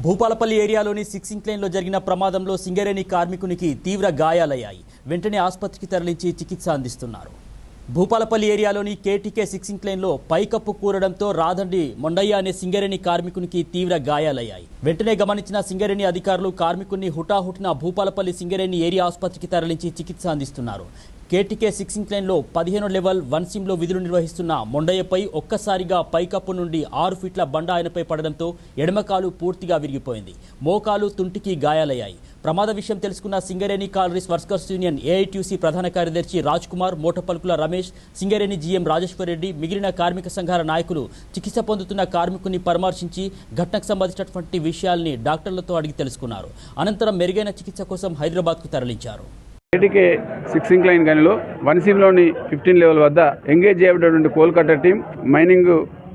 భూపాలపల్లి ఏరియాలోని సిక్సింగ్ లైన్లో జరిగిన ప్రమాదంలో సింగరేణి కార్మికునికి తీవ్ర గాయాలయ్యాయి. వెంటనే ఆసుపత్రికి తరలించి చికిత్స అందిస్తున్నారు. భూపాలపల్లి ఏరియాలోని కేటీకే సిక్సింగ్ లైన్లో పైకప్పు కూరడంతో రాదండి మొండయ్య అనే సింగరేణి కార్మికునికి తీవ్ర గాయాలయ్యాయి. వెంటనే గమనించిన సింగరేణి అధికారులు కార్మికుని హుటాహుటిన భూపాలపల్లి సింగరేణి ఏరియా ఆసుపత్రికి తరలించి చికిత్స అందిస్తున్నారు. కేటీకే సిక్సింగ్ లైన్లో 15 లెవెల్ 1 సిమ్లో విధులు నిర్వహిస్తున్న మొండయ్యపై ఒక్కసారిగా పైకప్పు నుండి 6 ఫీట్ల బండ ఆయనపై పడడంతో ఎడమకాలు పూర్తిగా విరిగిపోయింది. మోకాలు తుంటికి గాయాలయ్యాయి. ప్రమాద విషయం తెలుసుకున్న Singareni collieries workers union AITUC ప్రధాన కార్యదర్శి రాజ్ కుమార్, మోటపల్కుల రమేష్, సింగరేణి జీఎం రాజేశ్వర్ రెడ్డి, మిగిలిన కార్మిక సంఘాల నాయకులు చికిత్స పొందుతున్న కార్మికుని పరామర్శించి ఘటనకు సంబంధించినటువంటి విషయాల్ని డాక్టర్లతో అడిగి తెలుసుకున్నారు. అనంతరం మెరుగైన చికిత్స కోసం హైదరాబాద్కు తరలించారు. కేటీకే సిక్సింగ్ లైన్ గనిలో 1 సిమ్లోని 15 లెవెల్ వద్ద ఎంగేజ్ చేయబడినటువంటి Kolkata team, mining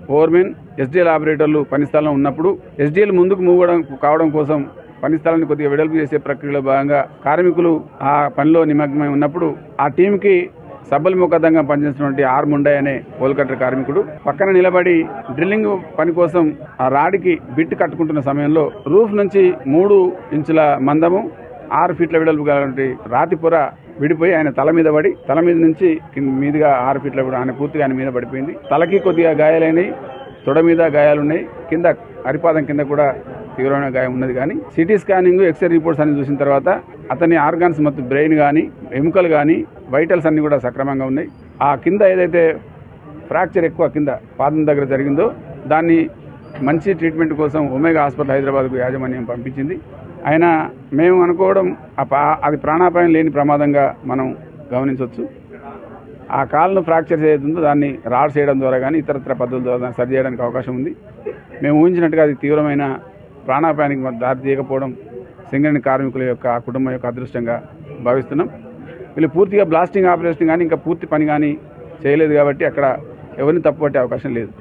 foremen, SDL ఆపరేటర్లు పనిస్థలంలో ఉన్నప్పుడు ఎస్డిఎల్ ముందుకు కావడం కోసం పనిస్థలాన్ని కొద్దిగా వెడల్పు చేసే ప్రక్రియలో భాగంగా కార్మికులు ఆ పనిలో నిమగ్నమై ఉన్నప్పుడు ఆ టీంకి సబ్బల్ముఖంగా పనిచేస్తున్నటువంటి ఆర్ ముండయ్ అనే కోల్కతా కార్మికుడు పక్కన నిలబడి డ్రిల్లింగ్ పని కోసం ఆ రాడికి బిట్ కట్టుకుంటున్న సమయంలో రూఫ్ నుంచి 3 ఇంచుల మందము 6 ఫీట్ల వెడల్పు కలిగినటువంటి రాతి పొర విడిపోయి ఆయన తల మీద పడి, తల మీద నుంచి మీదుగా 6 ఫీట్ల కూడా ఆయన పూర్తిగా ఆయన మీద పడిపోయింది. తలకి కొద్దిగా గాయాలైనవి, తొడ మీద గాయాలున్నాయి, కింద అరిపాదం కింద కూడా తీవ్రమైన గాయం ఉన్నది. కానీ సిటీ స్కానింగ్, ఎక్స్రే రిపోర్ట్స్ అన్ని చూసిన తర్వాత అతని ఆర్గాన్స్ మొత్తం బ్రెయిన్ కానీ, ఎముకలు కానీ, వైటల్స్ అన్ని కూడా సక్రమంగా ఉన్నాయి. ఆ కింద ఏదైతే ఫ్రాక్చర్ ఎక్కువ కింద పాదం దగ్గర జరిగిందో దాన్ని మంచి ట్రీట్మెంట్ కోసం ఒమేగా హాస్పిటల్ హైదరాబాద్కు యాజమాన్యం పంపించింది. ఆయన మేము అనుకోవడం అది ప్రాణాపాయం లేని ప్రమాదంగా మనం గమనించవచ్చు. ఆ కాలును ఫ్రాక్చర్ చేయడంతో దాన్ని రాడ్స్ చేయడం ద్వారా కానీ ఇతరత్ర పద్ధతుల ద్వారా దాన్ని సరి చేయడానికి అవకాశం ఉంది. మేము ఊహించినట్టుగా అది తీవ్రమైన ప్రాణాపాయానికి దారి తీయకపోవడం సింగరేణి కార్మికుల యొక్క కుటుంబం యొక్క అదృష్టంగా భావిస్తున్నాం. వీళ్ళు పూర్తిగా బ్లాస్టింగ్ ఆపరేషన్ కానీ ఇంకా పూర్తి పని కానీ చేయలేదు కాబట్టి అక్కడ ఎవరిని తప్పుపట్టే అవకాశం లేదు.